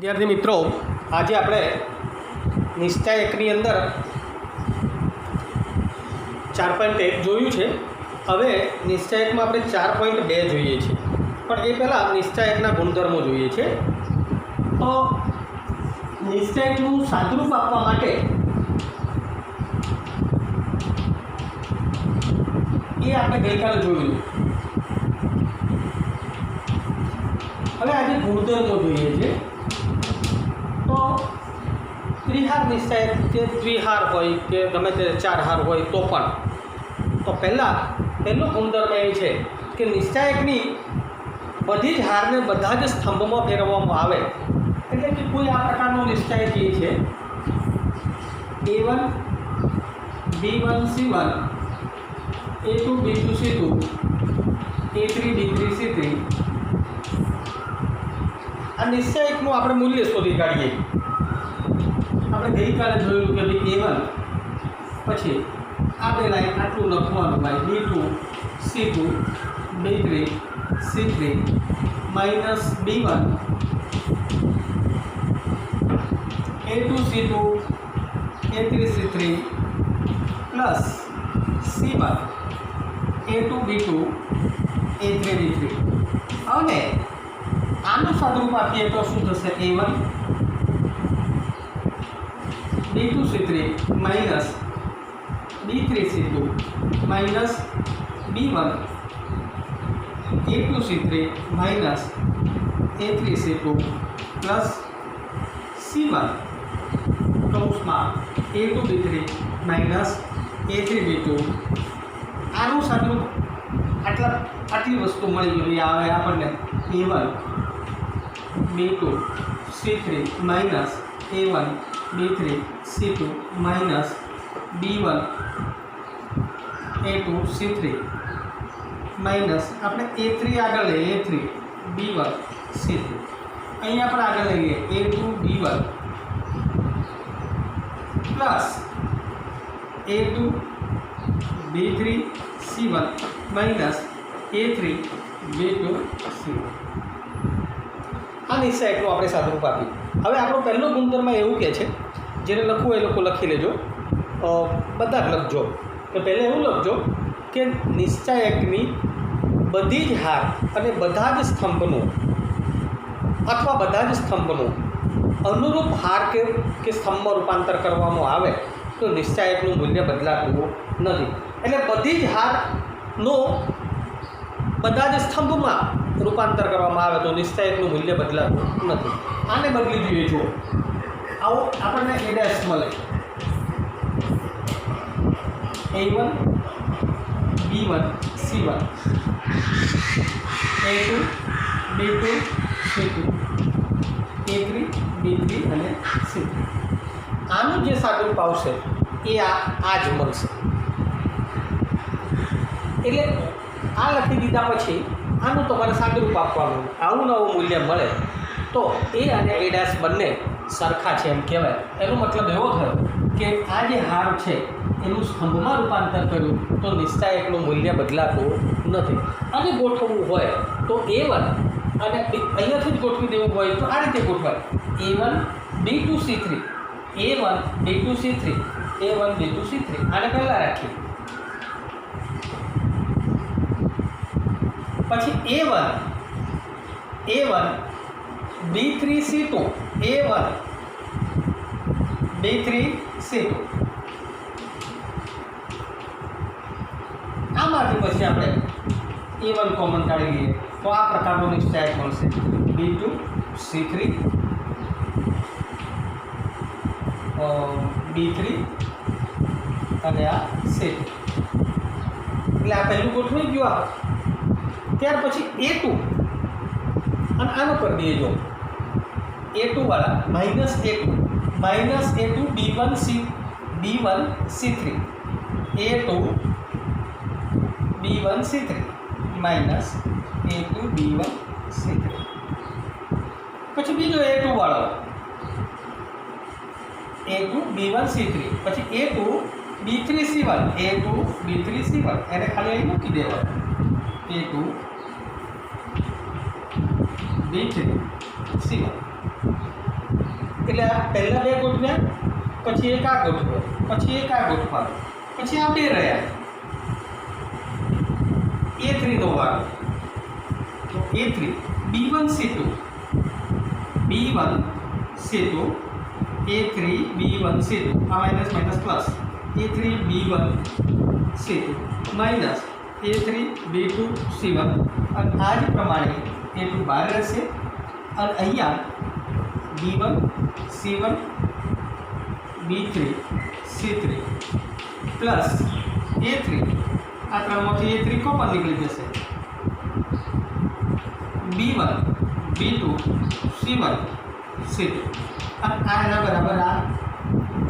વિદ્યાર્થી મિત્રો, આજે આપણે નિશ્ચય એકની અંદર 4.1 જોયું છે. હવે નિશ્ચય એકમાં આપણે 4.2 જોઈએ છીએ, પણ એ પહેલાં નિશ્ચય એકના ગુણધર્મો જોઈએ છે. તો નિશ્ચય એકનું સાદુરૂપ આપવા માટે એ આપણે ગઈકાલે જોયું. હવે આજે ગુણધર્મો જોઈએ છે. તો ત્રિહાર નિશ્ચય કે દ્વિહાર હોય કે ગમે તે ચાર હાર હોય તો પણ તો પહેલો ગુણધર્મ એ છે કે નિશ્ચાયકની બધી જ હારને બધા જ સ્તંભમાં ફેરવવામાં આવે. એટલે કે કોઈ આ પ્રકારનો નિશ્ચાયક એ છે A1 B1 C1 A2 B2 C2 A3 B3 C3. આ નિશ્ચાયકનું આપણે મૂલ્ય શોધી કાઢીએ. આપણે ગઈકાલે જોયું કે ભાઈ A1 પછી આ બે લાઈન આટલું લખવાનું ભાઈ B2 C2 B3 C3 minus B1 A2 C2 A3 C3 plus C1 A2 B2 A3 B3. અને આનું સાદુરૂપ આપીએ તો શું થશે? A1 B2 C3 minus B3 C2 minus B1 A2 C3 minus A3 C2 plus C1 કૌંસમાં A2 B3 minus A3 B2. આનું સાદુરૂપ આટલી વસ્તુ મળી ગઈ. આવે આપણને A1 B2 C3 minus A1 B3 C2 minus B1 A2 C3 minus આપણે A3 આગળ લઈએ A3 B1 C3. અહીં આપણે આગળ લઈએ A2 B1 plus A2 B3 C1 minus A3 B2 C1. આ નિશ્ચયકનું આપણે સાદુરૂપ આપ્યું. હવે આપણો પહેલો ગુણધર્મ એવું કહે છે, જેને લખવું એ લોકો લખી લેજો, બધા જ લખજો. તો પહેલાં એવું લખજો કે નિશ્ચાયકની બધી જ હાર અને બધા જ સ્તંભનું અથવા બધા જ સ્તંભનું અનુરૂપ હાર કે સ્તંભમાં રૂપાંતર કરવામાં આવે તો નિશ્ચાયકનું મૂલ્ય બદલાતું નથી. એટલે બધી જ હારનો બધા જ સ્તંભમાં રૂપાંતર કરવામાં આવે તો નિશ્ચાયકનું મૂલ્ય બદલાતું નથી. આને બદલી જોઈએ. જુઓ, આવો આપણને A' મળે A1 B1 C1 A2 B2 C2 A3 B3 અને C3. આનું જે સાદુરૂપ આવશે એ આ જ મળશે. એટલે આ લખી દીધા પછી આનું તમારે સાદુરૂપ આપવાનું. આવું નવું મૂલ્ય મળે તો A અને A' બંને સરખા છે એમ કહેવાય. એનો મતલબ એવો થયો કે આ જે હાર છે એનું સ્તંભમાં રૂપાંતર કર્યું તો નિશ્ચાયકનું મૂલ્ય બદલાતું નથી. અને ગોઠવવું હોય તો A1 અને અહીંયાથી જ ગોઠવી દેવું હોય તો આ રીતે ગોઠવાય A1 B2 C3 A1 B2 C3 A1 B2 C3. આને પહેલાં રાખીએ. પછી A1 B3 C2 A1 B3 C2. આમાંથી પછી આપણે A1 કોમન કાઢી લઈએ તો આ પ્રકારનો નિશ્ચાયક મળશે B2 C3 B3 અને આ C2. એટલે આ પહેલું ગોઠવાઈ ગયું. આ ત્યાર પછી A2 અને આનો કરી દઈએ. જો A2 વાળા minus A2 B1 C3 A2 B1 C3 minus A2 B1 C3. પછી બીજો A2 વાળો A2 B1 C3 પછી A2 B3 C1 A2 B3 C1. એને ખાલી અહીં મૂકી દેવાનું A2 B3 C1. એટલે આ પહેલાં બે ગોઠવ્યા, પછી એક આ ગોઠવ્યો, પછી એક આ ગોઠવા, પછી આ બે રહ્યા. A3નો વાળો, તો A3 B1 C2 B1 C2 A3 B1 C2 આ minus minus plus A3 B1 C2 minus A3 B2 C1 અને આ જ પ્રમાણે A2 બહાર રહેશે અને અહીંયા B1 C1 B3 C3 plus A3 આ ત્રણમાંથી A3 કોમન નીકળી જશે. B1 B2 C1 C2 અને આ એના બરાબર આ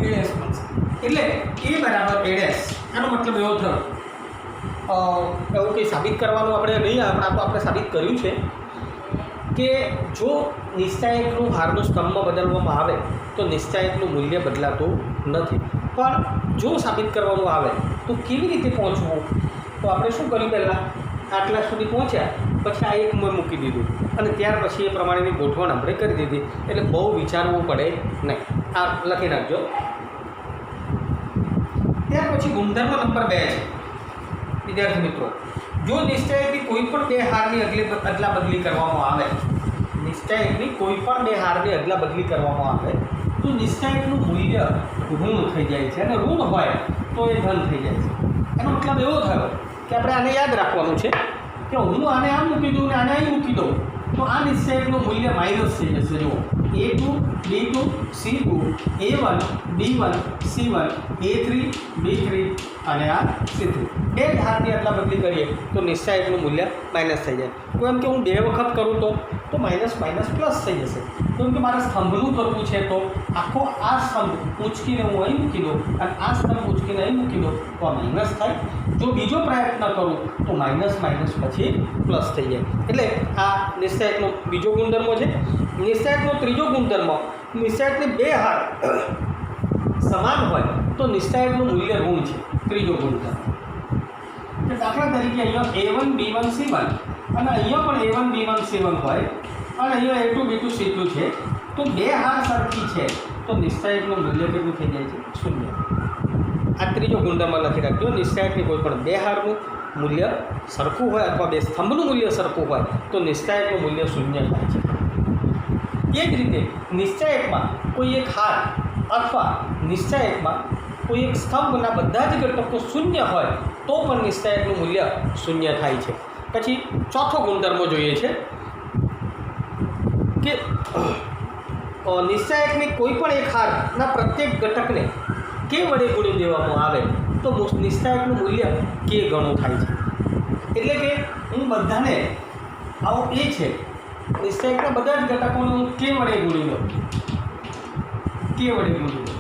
A' બનશે. એટલે A બરાબર A'. આનો મતલબ એવો થયો, એવું કંઈ સાબિત કરવાનું આપણે નહીં, આપણે સાબિત કર્યું છે કે જો નિશ્ચાયકનું હારનું સ્તંભમાં બદલવામાં આવે તો નિશ્ચાયકનું મૂલ્ય બદલાતું નથી. પણ જો સાબિત કરવાનું આવે તો કેવી રીતે પહોંચવું, તો આપણે શું કર્યું, પહેલાં આટલા સુધી પહોંચ્યા, પછી આ એક મૂકી દીધું અને ત્યાર પછી એ પ્રમાણેની ગોઠવણ આપણે કરી દીધી. એટલે બહુ વિચારવું પડે નહીં. આ લખી નાખજો. ત્યાર પછી ગુણધર્મ નંબર 2 છે વિદ્યાર્થી મિત્રો. જો નિશ્ચાયકની કોઈ પણ બે હારની અદલા બદલી કરવામાં આવે, નિશ્ચાયકની કોઈ પણ બે હારની અદલા બદલી કરવામાં આવે તો નિશ્ચાયકનું મૂલ્ય ઋણ થઈ જાય છે અને ઋણ હોય તો એ ધન થઈ જાય છે. એનો મતલબ એવો થયો કે આપણે આને યાદ રાખવાનું છે કે હું આને આમ મૂકી દઉં ને આને અહીં મૂકી દઉં તો આ નિશ્ચાયકનું મૂલ્ય માઇનસ થઈ જશે. જુઓ A2 B2 C2 A1 B1 C1 A3 B3 અને આ C3 બે જ હારની અદલા બદલી કરીએ તો નિશ્ચાયકનું મૂલ્ય માઇનસ થઈ જાય. તો એમ કે હું બે વખત કરું તો માઇનસ માઇનસ પ્લસ થઈ જશે. તો એમ કે મારે સ્તંભનું કરવું છે તો આખો આ સ્તંભ ઉંચકીને હું અહીં મૂકી દઉં અને આ સ્તંભ ઉંચકીને અહીં મૂકી દઉં તો આ માઇનસ થાય. જો બીજો પ્રયત્ન કરું તો માઇનસ માઇનસ પછી પ્લસ થઈ જાય. એટલે આ નિશ્ચાયકનો બીજો ગુણધર્મ છે. નિશ્ચાયકનો ત્રીજો ગુણધર્મ, નિશ્ચાયકની બે હાર સમાન હોય તો નિશ્ચાયકનું મૂલ્ય ઋણ છે. ત્રીજો ગુણધર્મ કે દાખલા તરીકે અહીંયા A1 B1 C1 અને અહીંયા પણ A1 B1 C1 હોય અને અહીંયા A2 B2 C2 છે તો બે હાર સરખી છે તો નિશ્ચાયકનું મૂલ્ય કેટલું થઈ જાય છે? 0. આ ત્રીજો ગુણધર્મ લખી રાખજો. નિશ્ચાયકની કોઈ પણ બે હારનું મૂલ્ય સરખું હોય અથવા બે સ્તંભનું મૂલ્ય સરખું હોય તો નિશ્ચાયકનું મૂલ્ય 0 થાય છે. એ જ રીતે નિશ્ચાયકમાં કોઈ એક હાર અથવા નિશ્ચાયકમાં કોઈ એક સ્તંભના બધા જ ઘટકો 0 હોય તો પણ નિશ્ચાયકનું મૂલ્ય 0 થાય છે. પછી ચોથો ગુણધર્મ જોઈએ છે કે નિશ્ચાયકની કોઈ પણ એક હારના પ્રત્યેક ઘટકને કે વડે ગુણી દેવામાં આવે તો નિશ્ચાયકનું મૂલ્ય કે ગણું થાય છે. એટલે કે હું બધાને આવો એ છે નિશ્ચાયકના બધા જ ઘટકોને હું કે વડે ગુણી દઉં, કે વડે ગુણી દઉં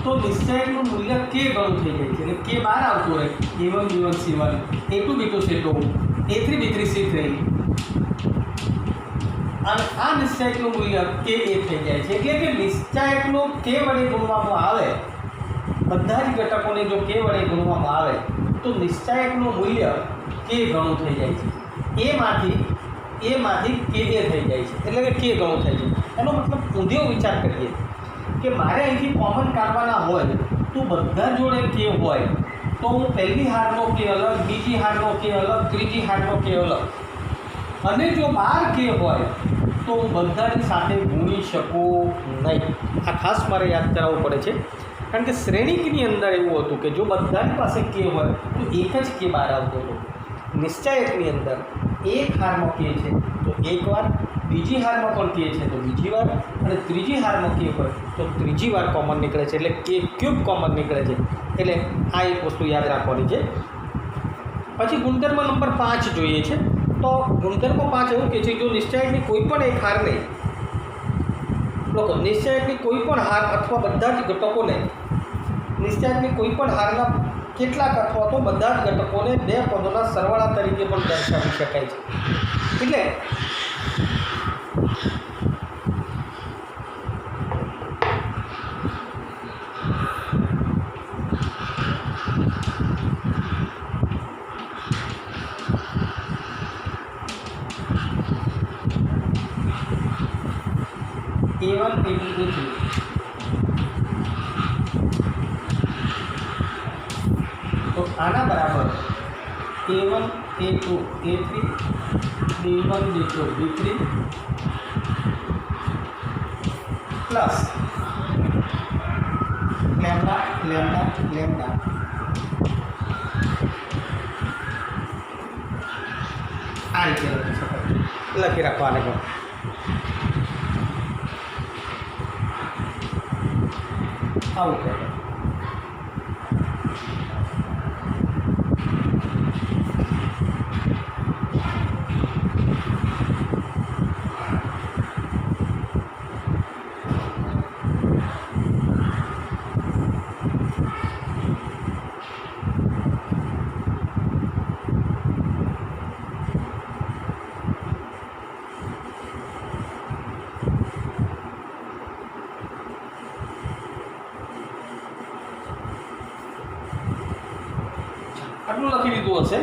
તો નિશ્ચાયકનું મૂલ્ય કે ગણું થઈ જાય છે. એટલે કે બહાર આવતું રહે A1 B1 C1 A2 B2 C2 A3 B3 C3 અને આ નિશ્ચાયકનું મૂલ્ય કે એ થઈ જાય છે. એટલે કે નિશ્ચાયકનો કે વડે ગુણવામાં આવે, બધા જ ઘટકોને જો કે વડે ગુણવામાં આવે તો નિશ્ચાયકનું મૂલ્ય કે ગણું થઈ જાય છે. એમાંથી કે એ થઈ જાય છે. એટલે કે ગણું થાય છે. એનો મતલબ ઊંધો વિચાર કરીએ કે મારે અહીંથી કોમન કાઢવાના હોય તો બધા જોડે કે હોય તો હું પહેલી હારનો કે અલગ, બીજી હારનો કે અલગ, ત્રીજી હારનો કે અલગ, અને જો 12 કે હોય તો હું બધાની સાથે ગુણી શકું નહીં. આ ખાસ મારે યાદ કરાવવું પડે છે કારણ કે શ્રેણીકની અંદર એવું હતું કે જો બધાની પાસે કે હોય તો એક જ કે બહાર આવતો હતો. નિશ્ચાયકની અંદર એક હારમાં કે છે તો એક વાર, બીજી હારમાં પણ કે છે તો બીજી વાર, અને ત્રીજી હારમાં કે હોય તો ત્રીજી વાર કોમન નીકળે છે. એટલે કે ક્યુબ કોમન નીકળે છે. એટલે આ એક વસ્તુ યાદ રાખવાની છે. પછી ગુણધર્મ નંબર 5 જોઈએ છે. તો ગુણધર્મ 5 એવું કહે છે જો નિશ્ચાયકની કોઈ પણ એક હારને નિશ્ચાયકની કોઈ પણ હાર અથવા બધા જ ઘટકોને નિશ્ચાયકની કોઈ પણ હારના કેટલાક અથવા તો બધા જ ઘટકોને બે પદોના સરવાળા તરીકે પણ દર્શાવી શકાય છે. એટલે A1 A2 A3 तो आना बराबर A1 A2 A3 B1 B2 B3 plus lambda lambda lambda आ रीते लखी रखवा आउट આટલું લખી દીધું હશે।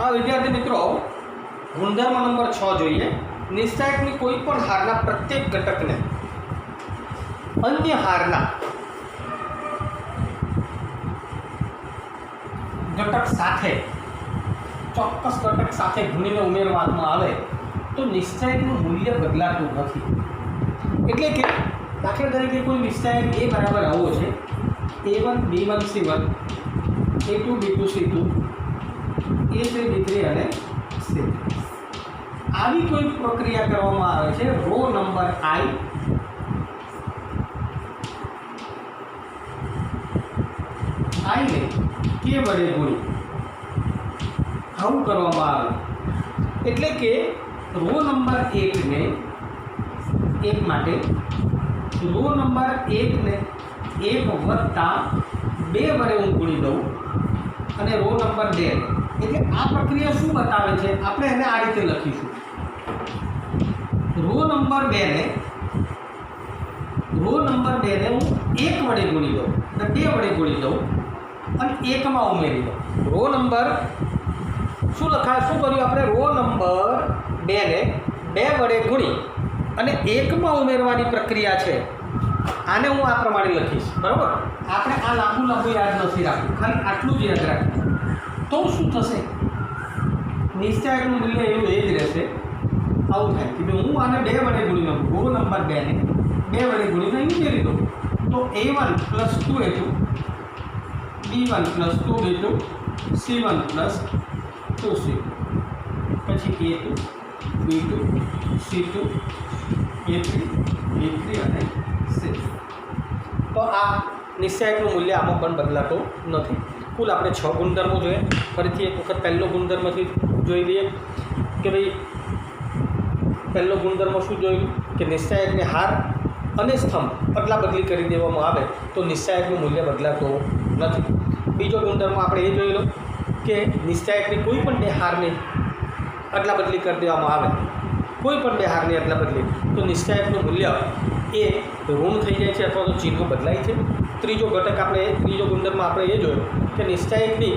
આ વિદ્યાર્થી મિત્રો ગુણધર્મ નંબર 6 જોઈએ। નિશ્ચાયકની કોઈ પણ હારના પ્રત્યેક ઘટકને અન્ય હારના ઘટક સાથે ચોક્કસ ઘટક સાથે ગુણીને ઉમેરવામાં આવે તો નિશ્ચાયકનું મૂલ્ય બદલાતું નથી। એટલે કે દાખલા તરીકે કોઈ નિશ્ચાયક A બરાબર આવો છે A1 B1 C1 A2 B2 C2 A3 B3 અને C3 આવી કોઈ પ્રક્રિયા કરવામાં આવે છે રો નંબર I ને K વડે ગુણી આવું કરવામાં આવે એટલે કે રો નંબર 1 ને 1 માટે રો નંબર 1 ને 1 વત્તા 2 વડે હું ગુણી દઉં અને રો નંબર 2 એટલે આ પ્રક્રિયા શું બતાવે છે આપણે એને આ રીતે લખીશું રો નંબર 2 ને હું 1 વડે ગુણી દઉં અને 2 વડે ગુણી દઉં અને 1 માં ઉમેરી દઉં રો નંબર શું કર્યું આપણે રો નંબર 2 ને 2 વડે ગુણી અને 1 માં ઉમેરવાની પ્રક્રિયા છે। આને હું આ પ્રમાણે લખીશ બરાબર। આપણે આ લાંબુ યાદ નથી રાખવું ખાલી આટલું જ યાદ રાખવું તો શું થશે નિશ્ચાયકનું મૂલ્ય એવું એ જ રહેશે। આવું થાય કે હું આને 2 વડે ગુણી નાખું રો નંબર 2 ને 2 વડે ગુણીને ઉમેરી દઉં તો A1 + 2A2 B1 + 2B2 C1 + 2C પછી A2 B2 C2 A3 B3 અને C તો આ નિશ્ચાયકનું મૂલ્ય આમાં પણ બદલાતું નથી। કુલ આપણે 6 ગુણધર્મો જોઈએ। ફરીથી એક વખત પહેલો ગુણધર્મથી જોઈ લઈએ કે ભાઈ પહેલો ગુણધર્મ શું જોયું કે નિશ્ચાયકને હાર અને સ્તંભ અદલા બદલી કરી દેવામાં આવે તો નિશ્ચાયકનું મૂલ્ય બદલાતું નથી। બીજો ગુણધર્મ આપણે એ જોઈ લો કે નિશ્ચાયકની કોઈ પણ 2 હારને અદલા બદલી કરી દેવામાં આવે કોઈ પણ 2 હારની અદલા બદલી તો નિશ્ચાયકનું મૂલ્ય એ ઋણ થઈ જાય છે અથવા તો ચિહ્ન બદલાય છે। ત્રીજો ગુણધર્મ આપણે એ જોયો કે નિશ્ચાયકની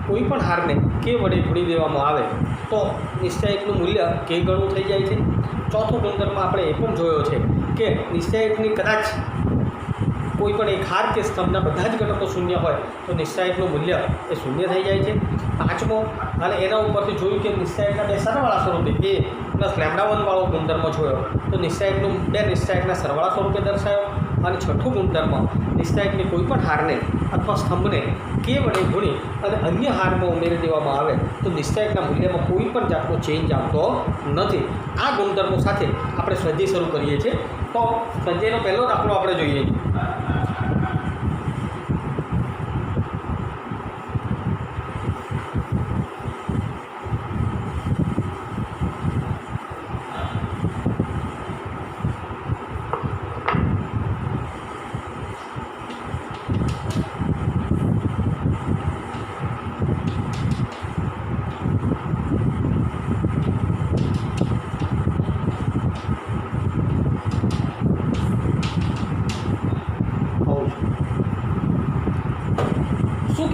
કોઈ પણ હારને K વડે ગુણી દેવામાં આવે તો નિશ્ચાયકનું મૂલ્ય K ગણું થઈ જાય છે। ચોથો ગુણધર્મ આપણે એ પણ જોયો છે કે નિશ્ચાયકની કદાચ કોઈ પણ એક હાર કે સ્તંભના બધા જ ઘટકો શૂન્ય હોય તો નિશ્ચાયકનું મૂલ્ય એ શૂન્ય થઈ જાય છે। પાંચમો અને એના ઉપરથી જોયું કે નિશ્ચાયકના 2 સરવાળા સ્વરૂપે A + λ1 વાળો ગુણધર્મ જોયો તો નિશ્ચાયકના સરવાળા સ્વરૂપે દર્શાવ્યો। અને છઠ્ઠો ગુણધર્મ નિશ્ચાયકની કોઈ પણ હારને અથવા સ્તંભને K વડે ગુણી અને અન્ય હારમાં ઉમેરી દેવામાં આવે તો નિશ્ચાયકના મૂલ્યમાં કોઈ પણ જાતનો ચેન્જ આવતો નથી। આ ગુણધર્મો સાથે આપણે સ્વાધ્યાય શરૂ કરીએ છીએ। તો સ્વાધ્યાયનો પહેલો દાખલો આપણે જોઈએ।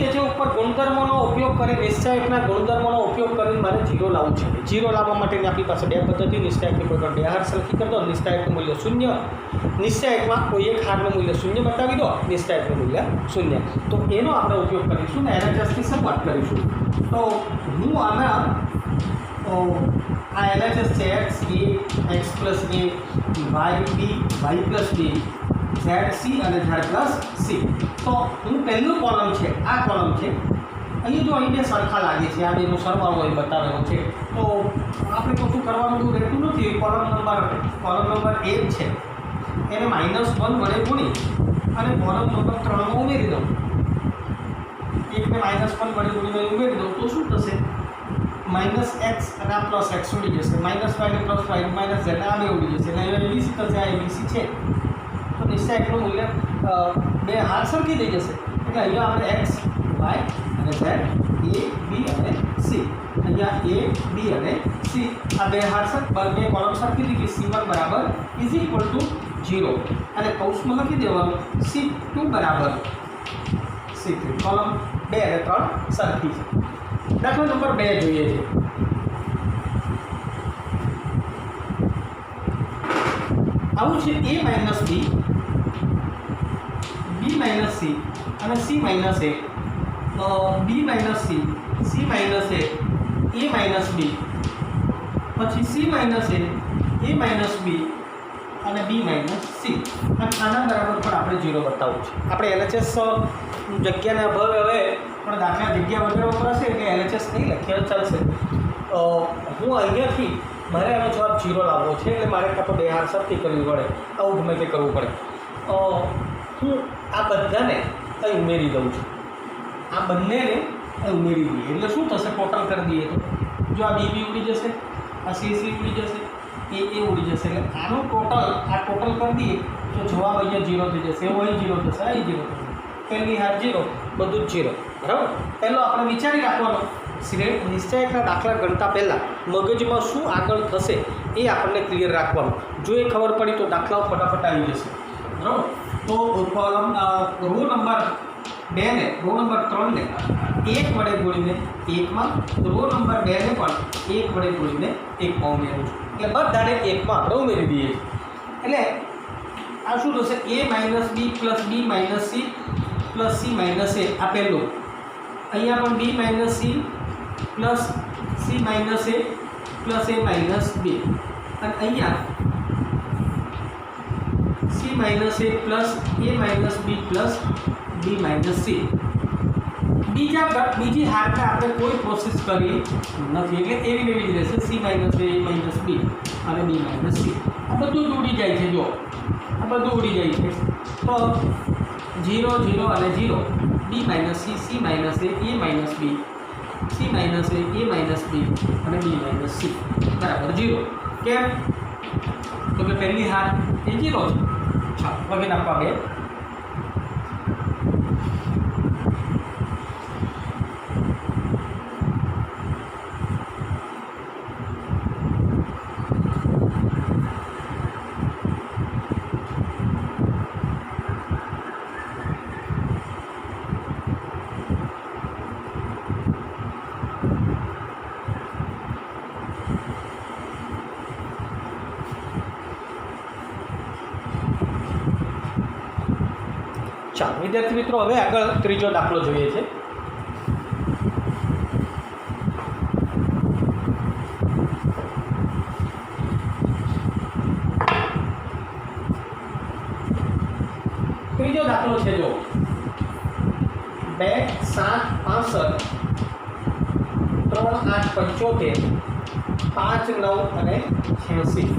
જે છે ઉપર ગુણધર્મોનો ઉપયોગ કરી નિશ્ચાયકના ગુણધર્મોનો ઉપયોગ કરીને મારે જીરો લાવવું છે. જીરો લાવવા માટેની આપણી પાસે બે પદ્ધતિ. નિશ્ચાયકની કોઈ પણ બે હાર સરખી કરી દો. નિશ્ચાયકનું મૂલ્ય શૂન્ય. નિશ્ચાયકમાં કોઈ એક હારનું મૂલ્ય શૂન્ય બતાવી દો. નિશ્ચાયકનું મૂલ્ય શૂન્ય. તો એનો આપણે ઉપયોગ કરીશું ને LHSથી શરૂઆત કરીશું. તો હું આના આ LHS છે x a x plus a y b y plus b z c અને z પ્લસ c. તો હું પહેલું કોલમ છે આ કોલમ છે. અહીં જો અહીં બે સરખા લાગે છે, આ બેનો સરવાળો અહીં બતાવેલો છે. તો આપણે કશું કરવાનું રહેતું નથી. કોલમ નંબર 1 છે એને -1 વડે ગુણી અને કોલમ નંબર 3 માં ઉમેરી દઉં. એકને -1 વડે ગુણીને ઉમેરી દઉં તો શું થશે? -x અને આ પ્લસ x ઉડી જશે. -y ને પ્લસ y -z આ બે ઉડી જશે. એટલે અહીંયા ABC થશે. આ ABC છે. તો નિશ્ચાયકનું મૂલ્ય બે હાર સરખી થઈ જશે. એટલે અહીંયા આપણે x y અને z a b અને c અહીંયા a b અને c આ બે હાર બે કોલમ સરખી થઈ ગઈ. c1 બરાબર = 0 અને કૌંસમાં લખી દેવાનું c2 બરાબર c3. કોલમ 2 અને 3 સરખી છે. દાખલા નંબર 2 જોઈએ છે. આવું છે a minus b b minus c અને c minus a b minus c c minus a minus b પછી c minus a minus b અને b માઇનસ c. અને આના બરાબર પણ આપણે 0 બતાવવું છે. આપણે LHS જગ્યાના અભાવે હવે પણ દાખલા જગ્યા વગેરે વપરાશે એટલે LHS નહીં લખીએ ચાલશે. હું અહીંયાથી મારે આનો જવાબ 0 લાવવો છે એટલે મારે કાં તો બે હાર સરખી કરવી પડે, આવું ગમે તે કરવું પડે. હું આ બધાને અહીં ઉમેરી દઉં છું. આ બંનેને અહીં ઉમેરી દઈએ એટલે શું થશે? ટોટલ કરી દઈએ તો જો આ બી ઉડી જશે, આ સી ઉડી જશે, એ ઉડી જશે. એટલે આનું ટોટલ કરી દઈએ તો જવાબ અહીંયા 0 થઈ જશે. એવું અહીં 0 થશે, અહીં 0 થશે. પહેલી હાર 0, બધું જ 0. બરાબર. પહેલો આપણે વિચારી રાખવાનો નિશ્ચાયકના દાખલા ગણતા પહેલાં મગજમાં શું આગળ થશે એ આપણને ક્લિયર રાખવાનું. જો એ ખબર પડી તો દાખલાઓ ફટાફટ આવી જશે. બરાબર. તો કોલમ રો નંબર 2 ને રો નંબર 3 ને 1 વડે ગુણીને 1 માં, રો નંબર 2 ને પણ 1 વડે ગુણીને 1 માં ઉમેરું છું. એટલે બધાને 1 માં આપણે ઉમેરી દઈએ છીએ. એટલે આ શું થશે? a minus b plus b minus c plus c minus a. આ પહેલું. અહીંયા પણ b minus c plus c minus a plus a minus b. અને અહીંયા c minus a plus a minus b plus b minus c. બીજી હારને આપણે કોઈ process કરી નથી એટલે એવી જ રહેશે. c minus a minus b અને b માઇનસ c. આ બધું જ ઉડી જાય છે. જો આ બધું ઉડી જાય છે તો 0 0 અને 0 b minus c c minus a minus b c minus a minus b અને b માઇનસ c બરાબર 0. કેમ? તો કે પહેલી હાર એ 0 છે. ચાલો વગેરે આપવા બે. ચાલો વિદ્યાર્થી મિત્રો, હવે આગળ ત્રીજો દાખલો જોઈએ છે. ત્રીજો દાખલો છે જો 2 7 65 3 8 75 5 9 અને 86.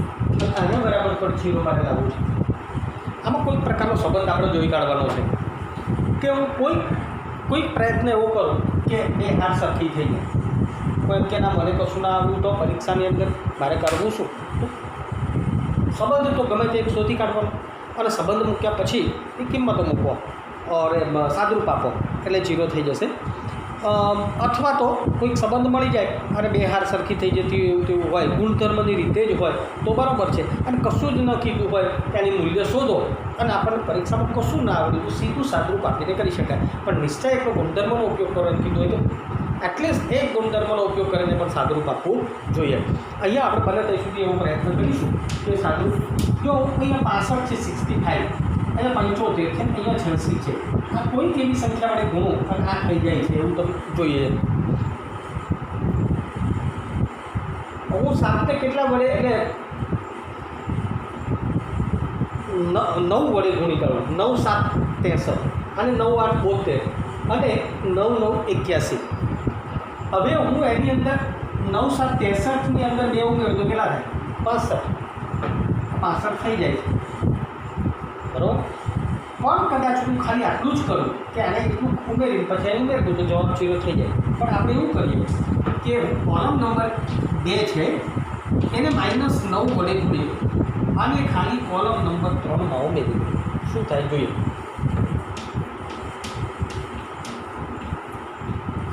આના બરાબર પર 0 મારે લાવવું છે. આમાં કોઈ પ્રકારનો સંબંધ આપણે જોઈ કાઢવાનો છે કે હું કોઈ પ્રયત્ન એવો કરું કે બે હાર સરખી થઈ જાય. કોઈ કે ના મને કશું ના આવ્યું તો પરીક્ષાની અંદર મારે કરવું શું? સંબંધ તો ગમે તે એક શોધી કાઢવાનો અને સંબંધ મૂક્યા પછી એ કિંમતો મૂકવો ઓર સાદરૂપ આપો એટલે 0 થઈ જશે. અથવા તો કોઈક સંબંધ મળી જાય અને બે હાર સરખી થઈ જતી એવું તેવું હોય, ગુણધર્મની રીતે જ હોય તો બરાબર છે. અને કશું જ ન કીધું હોય તેની મૂલ્ય શોધો અને આપણને પરીક્ષામાં કશું ના આવડ્યું તો સીધું સાદુરૂપ આપીને કરી શકાય. પણ નિશ્ચય એટલો ગુણધર્મનો ઉપયોગ કરવાનો કીધું હોય તો એટલીસ્ટ એક ગુણધર્મનો ઉપયોગ કરીને પણ સાદુરૂપ આપવું જોઈએ. અહીંયા આપણે બને ત્યાં સુધી એવો પ્રયત્ન કરીશું કે સાદુરૂપ જો અહીંયા 65 છે, 65, અહીંયા 75 છે, અહીંયા 86 છે, આ કોઈક એવી સંખ્યા વડે ગુણો અને આ થઈ જાય છે એવું તમે જોઈએ. હું 7 કેટલા વડે એટલે 9 વડે ગુણી કરું. 9 7 63 અને 9 8 72 અને 9 9 81. હવે હું એની અંદર 9 7 63ની અંદર 2 ઉમેરું તો કેટલા થાય? 65 થઈ જાય છે બરાબર. પણ કદાચ હું ખાલી આટલું જ કરું કે આને એટલું ઉમેરીને પછી એને ઉમેરી દઉં તો જવાબ 0 થઈ જાય. પણ આપણે એવું કરીએ કે કોલમ નંબર 2 છે એને -9 વડે ગુણીએ અને ખાલી કોલમ નંબર 3માં ઉમેરી શું થાય જોઈએ.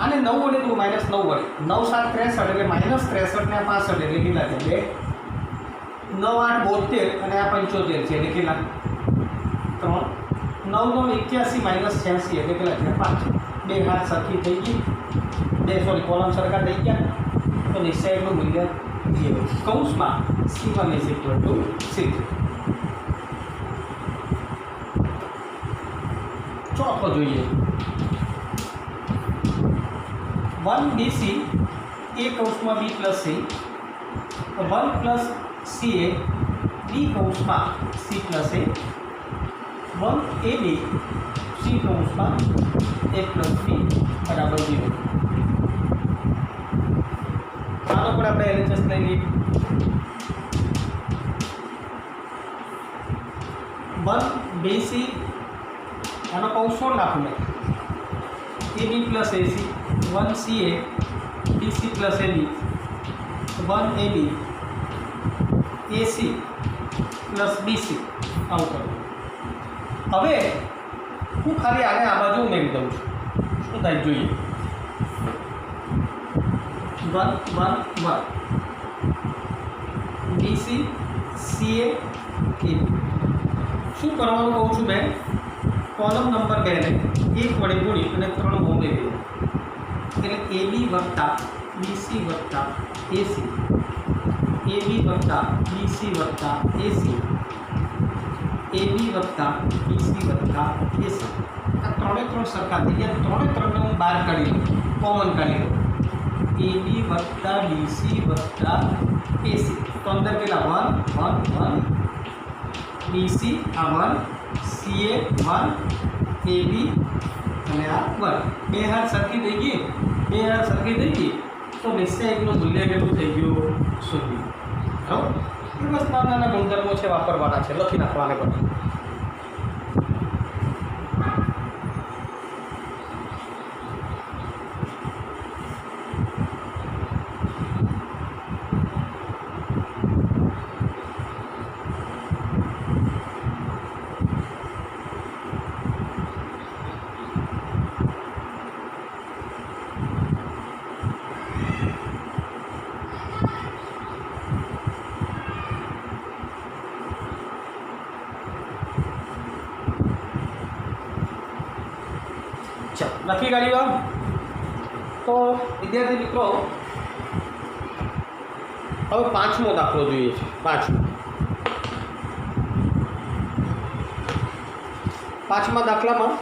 અને 9 વડે તો -9 વડે 9 7 63 એટલે -63 ને 65 એટલે કેટલા છે? 2 9 8 72 અને આ 75 છે એટલે કેટલા? 3 9 9 81 -86 એટલે કેટલા છે? 5. બે હાથ સરખી થઈ ગઈ, કોલમ સરખા થઈ ગયા તો નિશ્ચયનું મૂલ્ય 0. કૌંસમાં C1 = 6. ચોથો જોઈએ 1BC A કૌંસમાં B + C 1 + CA B કૌંસમાં C + A 1AB C કૌંસમાં A + B બરાબર 0. આનો પણ આપણે LHS લઈ લઈએ. 1BC આનો કૌંસ શું નાખું મેં? AB + AC 1CA BC + AB 1AB AC + BC આવું કરું. હવે હું ખાલી આને આ બાજુ ઉમેરી દઉં છું. શું થાય જોઈએ. 1 1 1 BC CA AB. શું કરવાનું કહું છું મેં? કોલમ નંબર 2 ને 1 વડે ગુણી અને 3 ઉમેરી દઉં એટલે AB + BC + AC AB + BC + AC AB + BC + AC. આ 3 સરખા થઈ ગયા. 3 ને હું બહાર કાઢી લઉં, કોમન કાઢી લઉં. AB + BC + AC તો અંદર કેટલા? 1 1 1 BC આ 1 CA 1 AB અને આ 1. બે હાથ સરખી થઈ ગઈ, તો નિશ્ચય એકનું મૂલ્ય કેટલું થઈ ગયું? 0. બરાબર. એ બસ નાના ગુણધર્મો છે, વાપરવાના છે, લખી નાખવાને બધા. લખી કાઢ્યું. તો વિદ્યાર્થી મિત્રો હવે 5મો દાખલો જોઈએ છે. 5મા દાખલામાં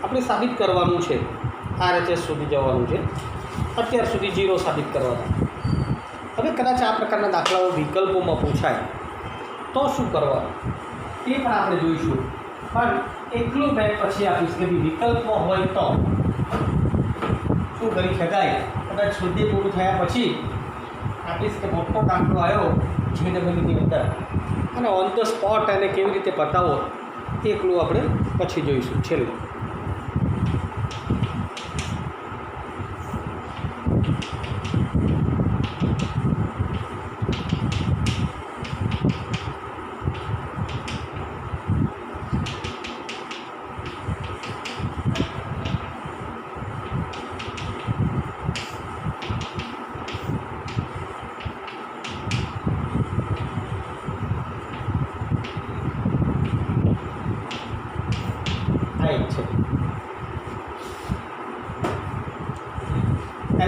આપણે સાબિત કરવાનું છે, RHS સુધી જવાનું છે. અત્યાર સુધી 0 સાબિત કરવાના. હવે કદાચ આ પ્રકારના દાખલાઓ વિકલ્પોમાં પૂછાય તો શું કરવાનું તે પણ આપણે જોઈશું. પણ એકલું મેં પછી આપીશ કે વિકલ્પમાં હોય તો શું કરી શકાય. કદાચ સુધી પૂરું થયા પછી આપીશ કે મોટો દાખલો આવ્યો જીમેની અંદર અને ઓન ધ સ્પોટ એને કેવી રીતે પતાવો એકલું આપણે પછી જોઈશું છેલ્લે. એક છે.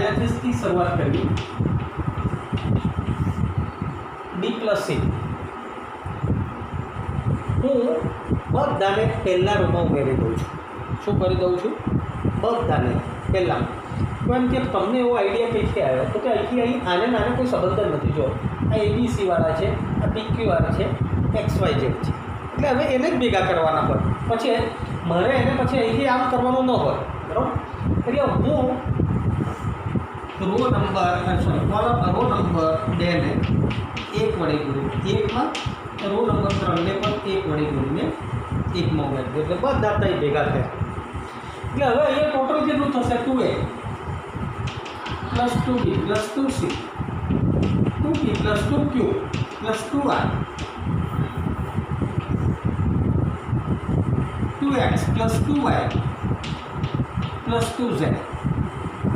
LHS થી શરૂઆત કરવી. B + C હું બધાને પહેલા રૂમમાં ઉમેરી દઉં છું. શું કરી દઉં છું? બધાને પહેલાં. પણ કે તમને એવો આઈડિયા કઈથી આવ્યો તો કે અહીંથી અહીં આને નાને કોઈ સંબંધ જ નથી. જો આ ABC વાળા છે, આ PQ વાળા છે, XYZ છે. એટલે હવે એને જ ભેગા કરવાના હોય. પછી મારે એને પછી અહીંથી આમ કરવાનું ન હોય, બરાબર? એટલે હું રો નંબર 2 ને 1 વડે ગુણ્યું 1માં, રો નંબર 3 ને પણ 1 વડે ગુણીને 1માં ઉમેરી દઉં. એટલે બધા ત્યાં ભેગા થયા. એટલે હવે અહીંયા ટોટલ કેટલું થશે? 2A + 2B + 2C 2P + 2Q + 2R 2X + 2Y + 2Z.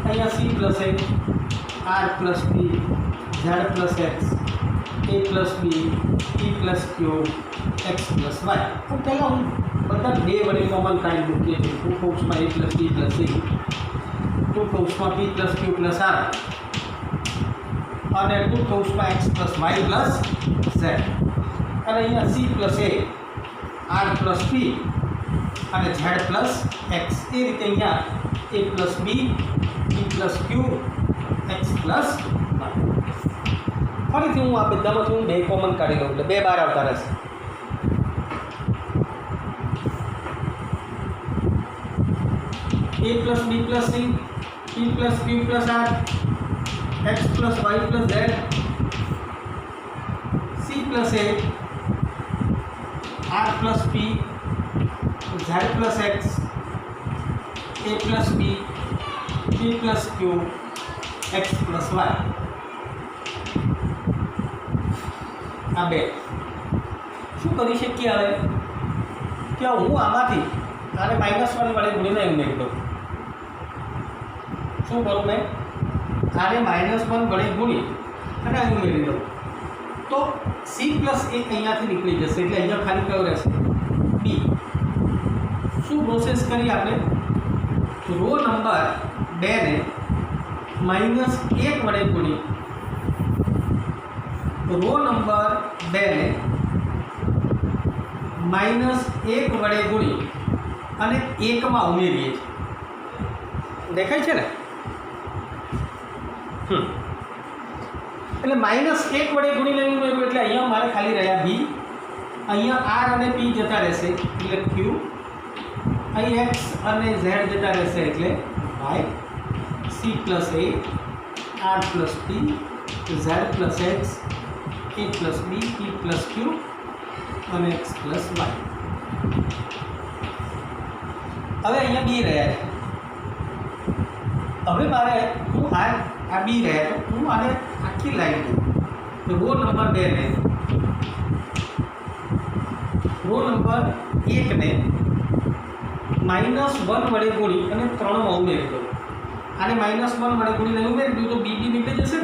અહીંયા C + A, R + B, Z + X, A + B, P + Q, X + Y. તો પહેલાં હું બધા 2 વડે કોમન કાઢી મૂકીએ છીએ. 2 કૌંસમાં A + B + C, 2 કૌંસમાં P + Q + R અને 2 કૌંસમાં X + Y + Z. અને અહીંયા C + A, R + P અને Z + X. એ રીતે અહીંયા A + B, P + Q, X + Y. ફરીથી હું આ બધામાંથી હું 2 કોમન કાઢી લઉં એટલે 2 બહાર આવતા રહેશે. A + B + C, P + Q + R, X + Y + Z, C + A, R + P, Z + X, A + B, P + Q, X + Y. આ 2 શું કરી શકીએ હવે કે હું આમાંથી આને -1 વડે ગુણીને ઉમેરી દઉં. શું કરું મેં? આને -1 વડે ગુણી અને અહીં ઉમેરી દઉં તો C + A અહીંયાથી નીકળી જશે. એટલે અહીંયા ખાલી કયો રહેશે? B. શું પ્રોસેસ કરી આપણે? રો નંબર 2 ને -1 વડે ગુણી, રો નંબર 2 ને -1 વડે ગુણી અને 1માં ઉમેરીએ છીએ. દેખાય છે ને? એટલે -1 વડે ગુણીને ઉમેર્યું એટલે અહીંયા મારે ખાલી રહ્યા B. અહીંયા R અને P જતા રહેશે એટલે Q. અહીં X અને Z જતા રહેશે એટલે Y. C + A, R + P, Z + X, A + B, P + Q અને X + Y. હવે અહીંયા B રહ્યા છે. હવે મારે હું આ B રહ્યા તો હું આને આખી લાઈન દઉં. તો રો નંબર 2 ને રો નંબર 1 ને -1 વડે ગુણી અને 3માં ઉમેરી દઉં. આને -1 વડે ગુણીને ઉમેરી દઉં તો BB નીકળી જશે.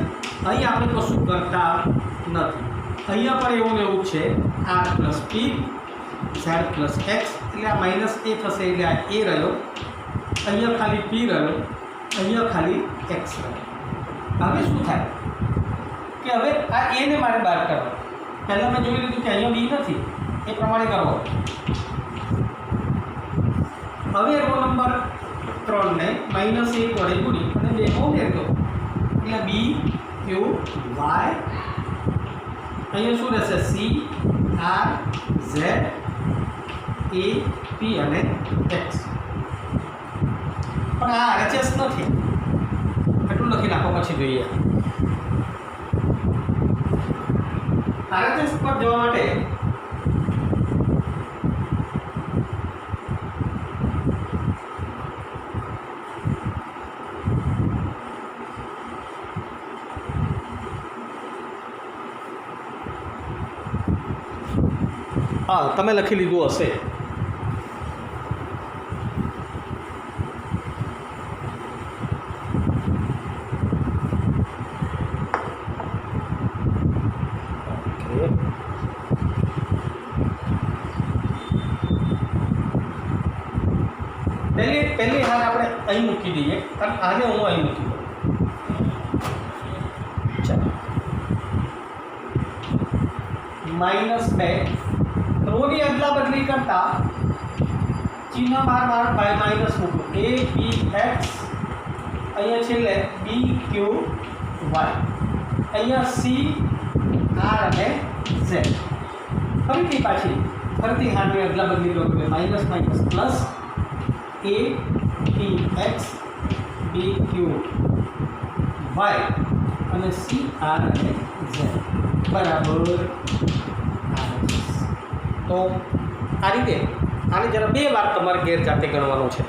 અહીં આપણે કશું કરતા નથી. અહીંયા પણ એવું ને એવું છે. R + P, Z + X એટલે આ -A થશે એટલે આ A રહ્યો. અહીંયા ખાલી P રહ્યો, અહીંયા ખાલી X રહ્યો. હવે શું થાય કે હવે આ A ને મારે બહાર કરવા. પહેલાં મેં જોઈ લીધું કે અહીંયા B નથી, એ પ્રમાણે કરવો. હવે રો નંબર 3 ને -1 વડે ગુણી અને 2માં ઉમેરી દો એટલે B, Q, Y. અહીંયા શું રહેશે? C, R, Z, A, P અને X. પણ આ RHS નથી. એટલું લખી નાખો પછી જોઈએ. RHS પર જવા માટે હા તમે લખી લીધું હશે. પહેલી હાર આપણે અહીં મૂકી દઈએ અને આને હું અહીં મૂકી દઉં. ચાલો -2 રોની અદલા બદલી કરતા ચિહ્ન બાર માઇનસ મૂકું. a b x અહીંયા છેલ્લે b q y અહીંયા c r અને z. ફરીથી હારની અદલા બદલી કરો એટલે minus plus a b x b q y અને c r અને z બરાબર. તો આ રીતે આને જરા 2 વાર તમારે ઘેર જાતે ગણવાનું છે.